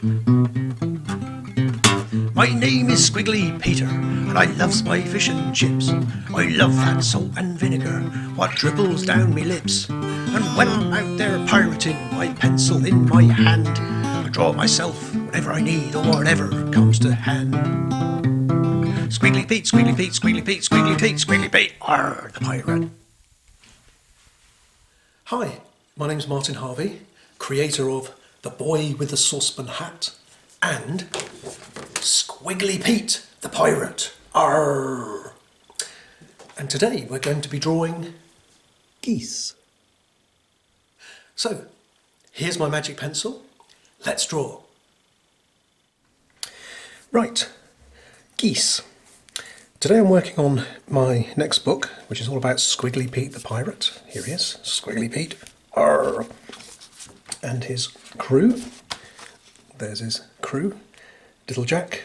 My name is Squiggly Peter, and I loves my fish and chips. I love that salt and vinegar, what dribbles down me lips. And when I'm out there pirating, my pencil in my hand, I draw myself whatever I need or whatever comes to hand. Squiggly Pete, Squiggly Pete, Squiggly Pete, Squiggly Pete, Squiggly Pete, the pirate. Hi, my name's Martyn Harvey, creator of The Boy with the Saucepan Hat and Squiggly Pete the Pirate. Arr! And today we're going to be drawing geese. So, here's my magic pencil. Let's draw. Right, geese. Today I'm working on my next book, which is all about Squiggly Pete the Pirate. Here he is, Squiggly Pete. Arr! And his crew. There's his crew. Little Jack,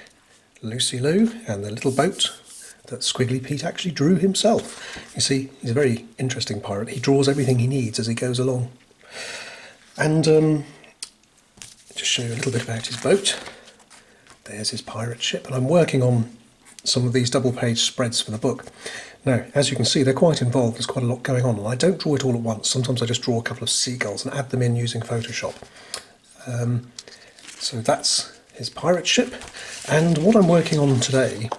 Lucy Lou, and the little boat that Squiggly Pete actually drew himself. You see, he's a very interesting pirate. He draws everything he needs as he goes along. And just show you a little bit about his boat. There's his pirate ship, and I'm working on some of these double-page spreads for the book. Now, as you can see, they're quite involved. There's quite a lot going on, and I don't draw it all at once. Sometimes I just draw a couple of seagulls and add them in using Photoshop. So that's his pirate ship, and what I'm working on today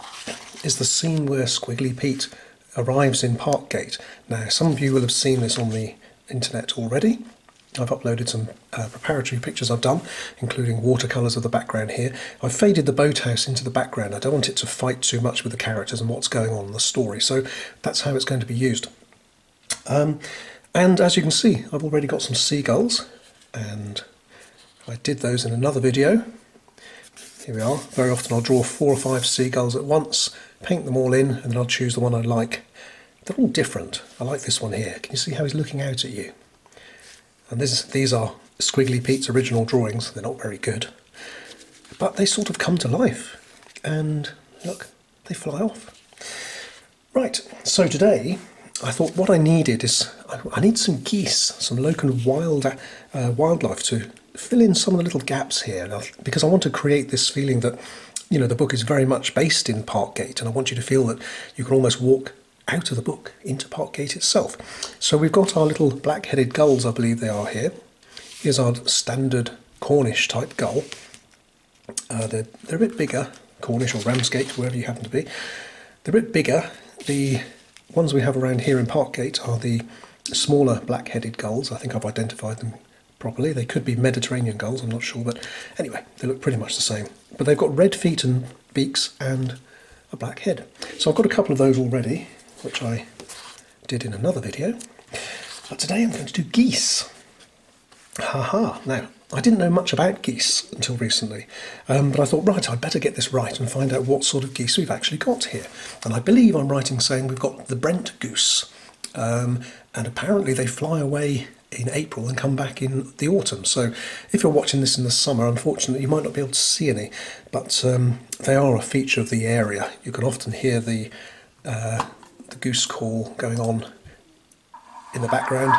is the scene where Squiggly Pete arrives in Parkgate. Now, some of you will have seen this on the internet already. I've uploaded some preparatory pictures I've done, including watercolours of the background here. I've faded the boathouse into the background. I don't want it to fight too much with the characters and what's going on in the story, so that's how it's going to be used. And as you can see, I've already got some seagulls, and I did those in another video. Here we are. Very often I'll draw 4 or 5 seagulls at once, paint them all in, and then I'll choose the one I like. They're all different. I like this one here. Can you see how he's looking out at you? And these are Squiggly Pete's original drawings. They're not very good, but they sort of come to life. And look, they fly off. Right, so today I thought what I needed is I need some geese, some local wildlife to fill in some of the little gaps here, because I want to create this feeling that, you know, the book is very much based in Parkgate, and I want you to feel that you can almost walk out of the book into Parkgate itself. So we've got our little black-headed gulls, I believe they are here. Here's our standard Cornish type gull. They're a bit bigger, Cornish or Ramsgate, wherever you happen to be. They're a bit bigger. The ones we have around here in Parkgate are the smaller black-headed gulls. I think I've identified them properly. They could be Mediterranean gulls, I'm not sure, but anyway, they look pretty much the same. But they've got red feet and beaks and a black head. So I've got a couple of those already, which I did in another video. But today I'm going to do geese. Haha. Now, I didn't know much about geese until recently, but I thought, right, I'd better get this right and find out what sort of geese we've actually got here. And I believe I'm right in saying we've got the Brent Goose, and apparently they fly away in April and come back in the autumn. So if you're watching this in the summer, unfortunately you might not be able to see any, but they are a feature of the area. You can often hear the goose call going on in the background.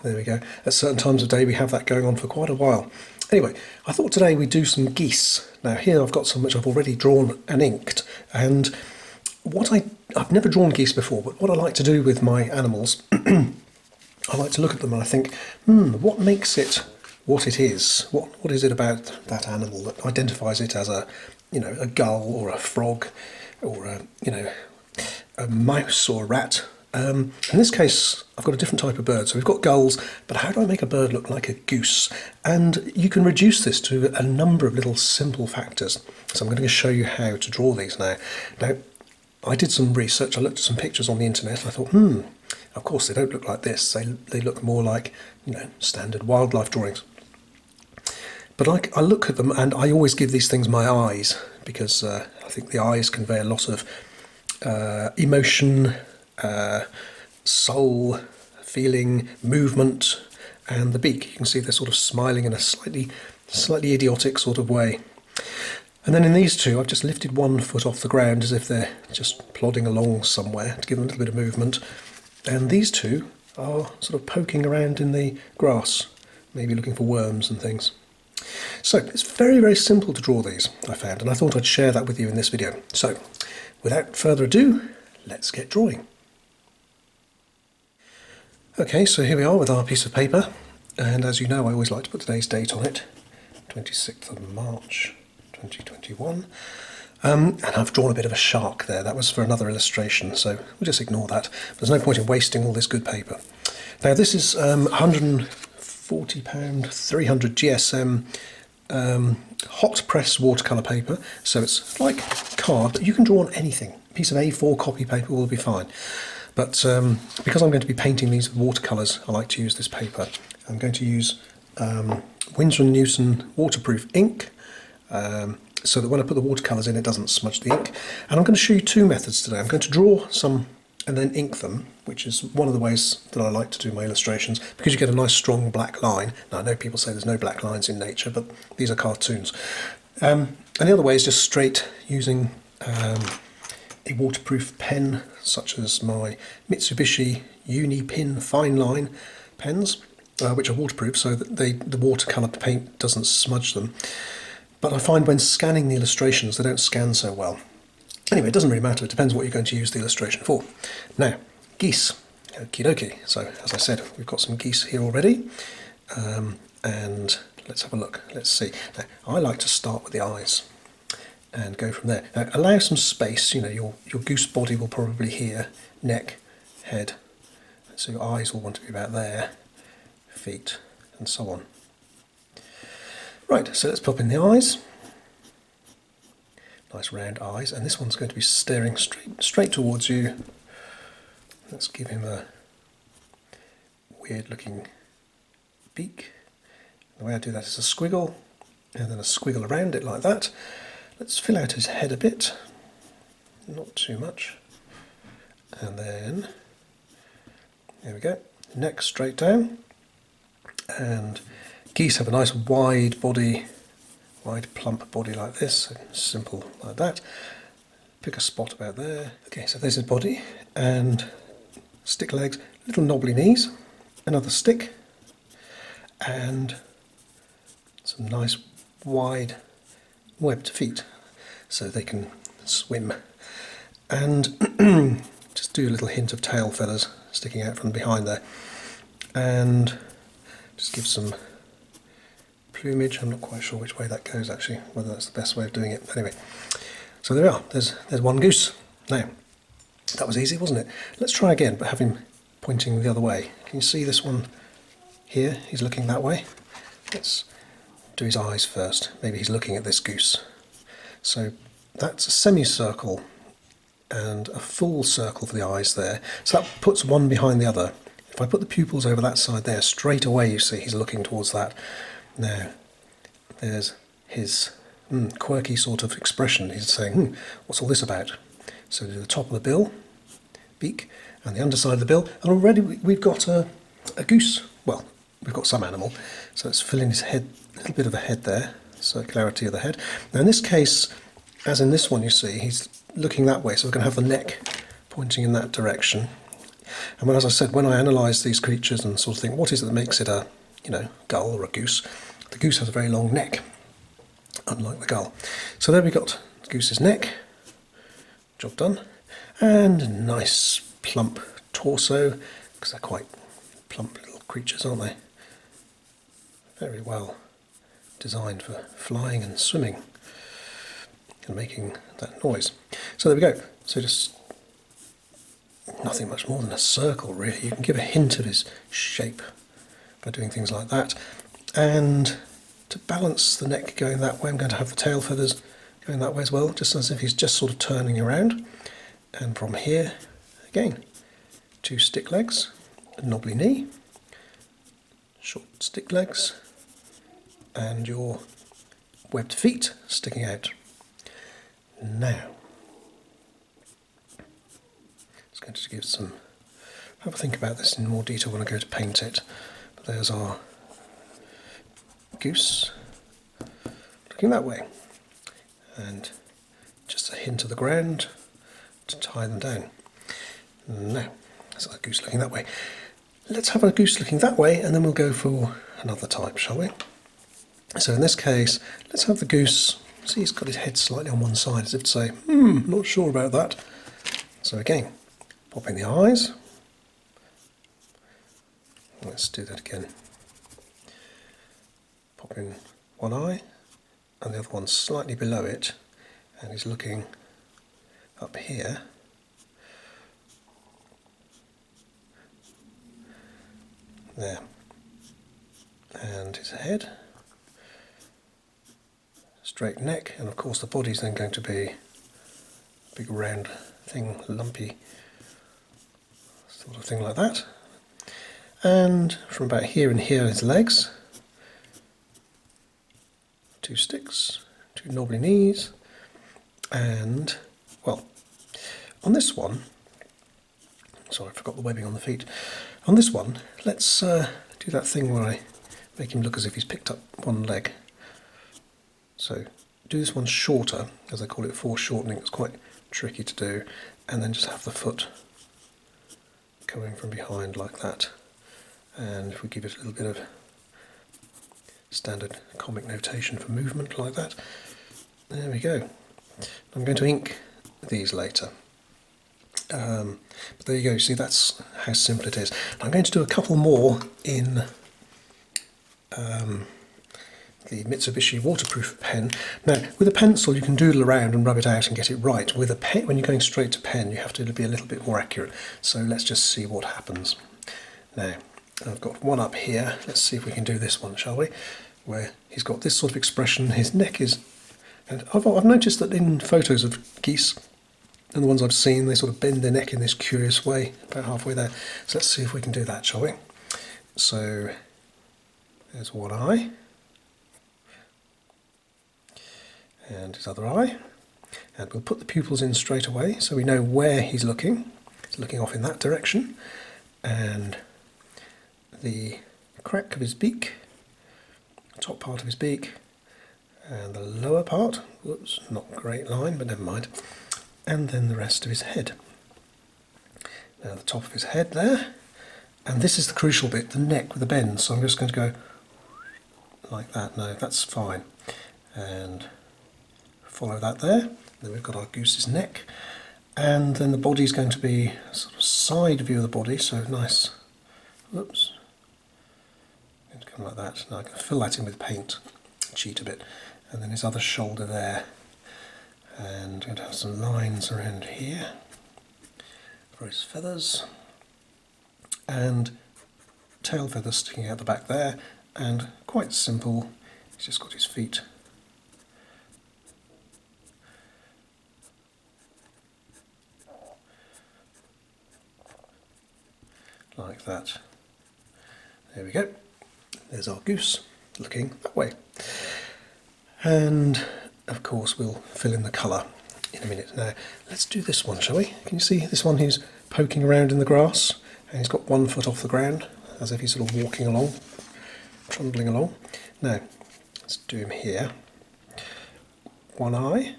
There we go. At certain times of day we have that going on for quite a while. Anyway, I thought today we'd do some geese. Now here I've got some which I've already drawn and inked, and I've never drawn geese before, but what I like to do with my animals, I like to look at them and I think, what makes it what it is? What is it about that animal that identifies it as a gull or a frog or a mouse or a rat? In this case, I've got a different type of bird. So we've got gulls, but how do I make a bird look like a goose? And you can reduce this to a number of little simple factors. So I'm going to show you how to draw these now. Now, I did some research. I looked at some pictures on the internet. And I thought, of course they don't look like this. They look more like, standard wildlife drawings. But I look at them and I always give these things my eyes, because I think the eyes convey a lot of emotion, soul, feeling, movement, and the beak. You can see they're sort of smiling in a slightly idiotic sort of way. And then in these two, I've just lifted one foot off the ground as if they're just plodding along somewhere to give them a little bit of movement. And these two are sort of poking around in the grass, maybe looking for worms and things. So it's very, very simple to draw these, I found, and I thought I'd share that with you in this video. So without further ado, let's get drawing. Okay, so here we are with our piece of paper, and as you know, I always like to put today's date on it, 26th of March 2021. And I've drawn a bit of a shark there. That was for another illustration, so we'll just ignore that. There's no point in wasting all this good paper. Now this is £140, 300 GSM hot press watercolour paper, so it's like card, but you can draw on anything. A piece of A4 copy paper will be fine. But because I'm going to be painting these with watercolours, I like to use this paper. I'm going to use Winsor & Newton waterproof ink, so that when I put the watercolours in, it doesn't smudge the ink. And I'm going to show you two methods today. I'm going to draw some and then ink them, which is one of the ways that I like to do my illustrations, because you get a nice strong black line. Now I know people say there's no black lines in nature, but these are cartoons. And the other way is just straight using a waterproof pen, such as my Mitsubishi Uni Pin Fine Line pens, which are waterproof, so that the watercolour paint doesn't smudge them. But I find when scanning the illustrations, they don't scan so well. Anyway, it doesn't really matter. It depends what you're going to use the illustration for. Now, geese. Okie dokie. So, as I said, we've got some geese here already. And let's have a look. Let's see. Now, I like to start with the eyes and go from there. Now, allow some space. You know, your goose body will probably here, neck, head. So your eyes will want to be about there, feet, and so on. Right, so let's pop in the eyes. Nice round eyes, and this one's going to be staring straight towards you. Let's give him a weird looking beak. The way I do that is a squiggle, and then a squiggle around it like that. Let's fill out his head a bit, not too much. And then, there we go, neck straight down. And geese have a nice wide body, wide plump body like this, simple like that. Pick a spot about there. Okay, so there's his body, and stick legs, little knobbly knees, another stick, and some nice wide webbed feet so they can swim. And just do a little hint of tail feathers sticking out from behind there, and just give some plumage. I'm not quite sure which way that goes actually, whether that's the best way of doing it. Anyway, so there we are. There's one goose. Now, that was easy, wasn't it? Let's try again, but have him pointing the other way. Can you see this one here? He's looking that way. Let's do his eyes first. Maybe he's looking at this goose. So that's a semicircle and a full circle for the eyes there. So that puts one behind the other. If I put the pupils over that side there, straight away you see he's looking towards that. Now, there's his quirky sort of expression. He's saying, what's all this about? So do the top of the bill, beak, and the underside of the bill, and already we've got a goose. Well, we've got some animal. So let's fill in his head, a little bit of a head there, circularity of the head. Now in this case, as in this one you see, he's looking that way, so we're going to have the neck pointing in that direction. And as I said, when I analyse these creatures and sort of think, what is it that makes it a gull or a goose? The goose has a very long neck, unlike the gull. So there we got the goose's neck, job done, and a nice plump torso, because they're quite plump little creatures, aren't they? Very well designed for flying and swimming and making that noise. So there we go. So just nothing much more than a circle, really. You can give a hint of his shape by doing things like that. And to balance the neck going that way, I'm going to have the tail feathers going that way as well, just as if he's just sort of turning around. And from here, again, two stick legs, a knobbly knee, short stick legs, and your webbed feet sticking out. Now, just going to give some, have a think about this in more detail when I go to paint it. But there's our goose looking that way, and just a hint of the ground to tie them down. Now, that's a goose looking that way. Let's have a goose looking that way, and then we'll go for another type, shall we? So in this case, let's have the goose. See, he's got his head slightly on one side, as if to say, not sure about that. So again, pop in the eyes. Let's do that again. Pop in one eye, and the other one slightly below it, and he's looking up here. There. And his head. Straight neck, and of course the body's then going to be a big round thing, lumpy sort of thing like that. And from about here and here his legs. 2 sticks, 2 knobbly knees, and, well, on this one, sorry I forgot the webbing on the feet. On this one, let's do that thing where I make him look as if he's picked up one leg. So do this one shorter, as I call it, foreshortening. It's quite tricky to do, and then just have the foot coming from behind like that. And if we give it a little bit of standard comic notation for movement like that, there we go. I'm going to ink these later. But there you go, see, that's how simple it is. I'm going to do a couple more in the Mitsubishi waterproof pen. Now, with a pencil you can doodle around and rub it out and get it right. With a pen, when you're going straight to pen, you have to be a little bit more accurate. So let's just see what happens. Now, I've got one up here. Let's see if we can do this one, shall we? Where he's got this sort of expression. His neck is... And I've noticed that in photos of geese, and the ones I've seen, they sort of bend their neck in this curious way, about halfway there. So let's see if we can do that, shall we? So, there's one eye. And his other eye. And we'll put the pupils in straight away, so we know where he's looking. He's looking off in that direction. And the crack of his beak, top part of his beak, and the lower part, whoops, not a great line, but never mind, and then the rest of his head. Now the top of his head there, and this is the crucial bit, the neck with the bend, so I'm just going to go like that. No, that's fine, and follow that there. Then we've got our goose's neck, and then the body's going to be a sort of side view of the body, so nice, whoops, going to come like that. Now I can fill that in with paint, cheat a bit, and then his other shoulder there, and I'm going to have some lines around here for his feathers, and tail feathers sticking out the back there, and quite simple, he's just got his feet like that. There we go. There's our goose looking that way. And of course we'll fill in the colour in a minute. Now let's do this one, shall we? Can you see this one? He's poking around in the grass and he's got 1 foot off the ground as if he's sort of walking along, trundling along. Now let's do him here. One eye,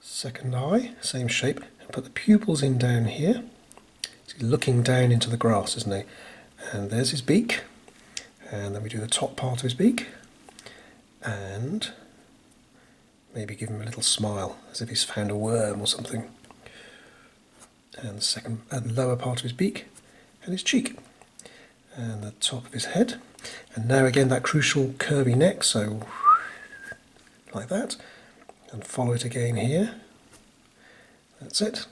second eye, same shape, and put the pupils in down here. He's looking down into the grass, isn't he? And there's his beak, and then we do the top part of his beak, and maybe give him a little smile as if he's found a worm or something. And the second and lower part of his beak, and his cheek, and the top of his head, and now again that crucial curvy neck, so like that, and follow it again here. That's it.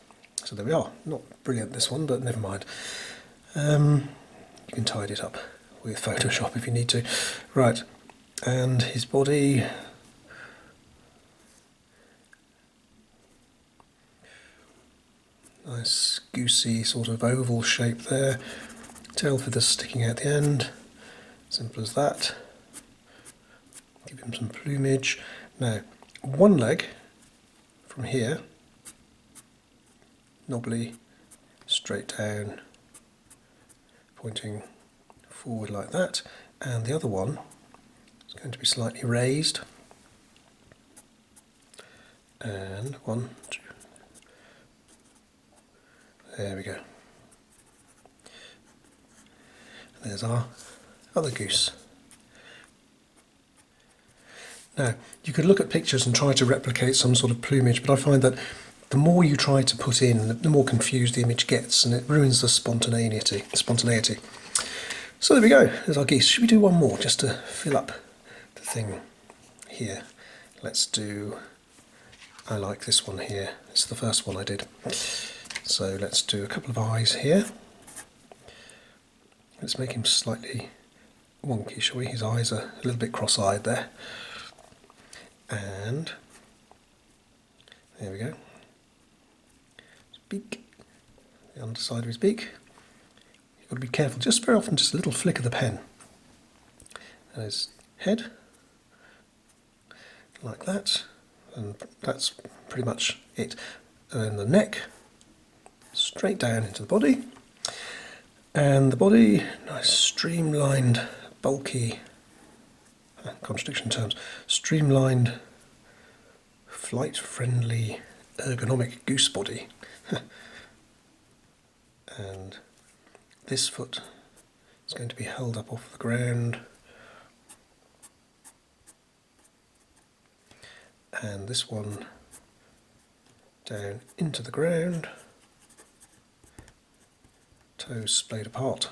So there we are. Not brilliant this one, but never mind. You can tidy it up with Photoshop if you need to. Right, and his body. Nice goosey sort of oval shape there. Tail feathers sticking out the end. Simple as that. Give him some plumage. Now, one leg from here, knobbly, straight down, pointing forward like that, and the other one is going to be slightly raised, And 1, 2. There we go. There's our other goose. Now, you could look at pictures and try to replicate some sort of plumage, but I find that the more you try to put in, the more confused the image gets, and it ruins the spontaneity. So there we go, there's our geese. Should we do one more, just to fill up the thing here? Let's do, I like this one here. It's the first one I did. So let's do a couple of eyes here. Let's make him slightly wonky, shall we? His eyes are a little bit cross-eyed there. And there we go. His beak, the underside of his beak. You've got to be careful, just very often just a little flick of the pen. And his head, like that, and that's pretty much it. And the neck, straight down into the body. And the body, nice streamlined, bulky, contradiction terms, streamlined, flight-friendly, ergonomic goose body. And this foot is going to be held up off the ground. And this one down into the ground. Toes splayed apart.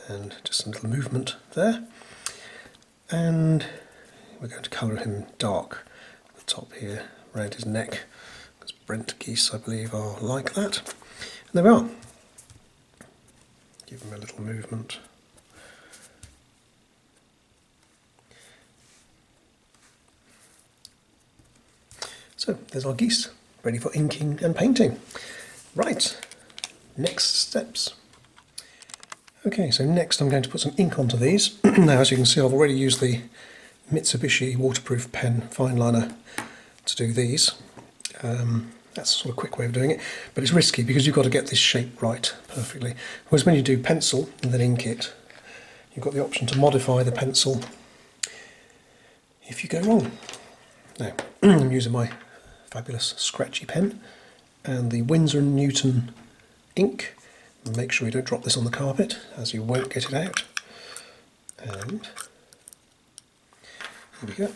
And just a little movement there. And we're going to colour him dark at the top here, around his neck, because Brent Geese, I believe, are like that. And there we are. Give him a little movement. So there's our geese, ready for inking and painting. Right, next steps. Okay, so next I'm going to put some ink onto these. Now, as you can see, I've already used the Mitsubishi waterproof pen fine liner to do these. That's a sort of quick way of doing it, but it's risky because you've got to get this shape right perfectly. Whereas when you do pencil and then ink it, you've got the option to modify the pencil if you go wrong. Now, I'm using my fabulous scratchy pen and the Winsor & Newton ink. Make sure you don't drop this on the carpet, as you won't get it out. And here we go.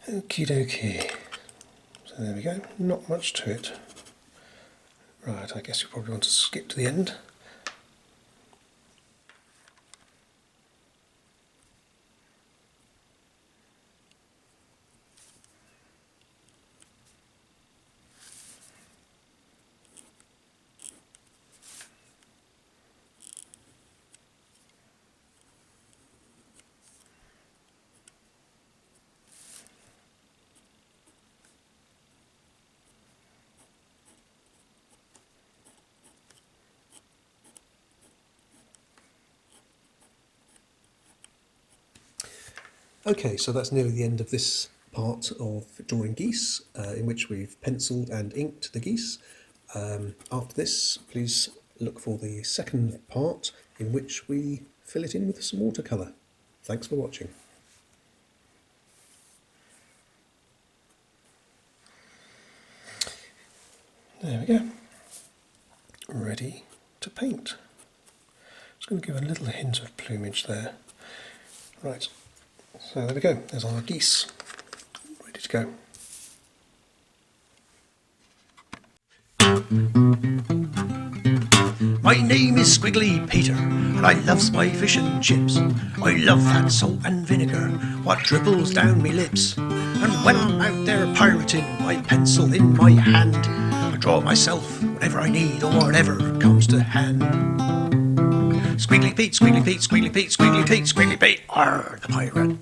Okie dokie. So there we go, not much to it. Right, I guess you probably want to skip to the end. Okay, so that's nearly the end of this part of drawing geese, in which we've penciled and inked the geese. After this, please look for the second part, in which we fill it in with some watercolour. Thanks for watching. There we go. Ready to paint. Just going to give a little hint of plumage there. Right, so there we go. There's our geese. Ready to go. My name is Squiggly Peter, and I loves my fish and chips. I love that salt and vinegar, what dribbles down me lips. And when I'm out there pirating, my pencil in my hand, I draw myself whatever I need or whatever comes to hand. Squiggly Pete, Squiggly Pete, Squiggly Pete, Squiggly Pete, Squiggly Pete, arr, the pirate.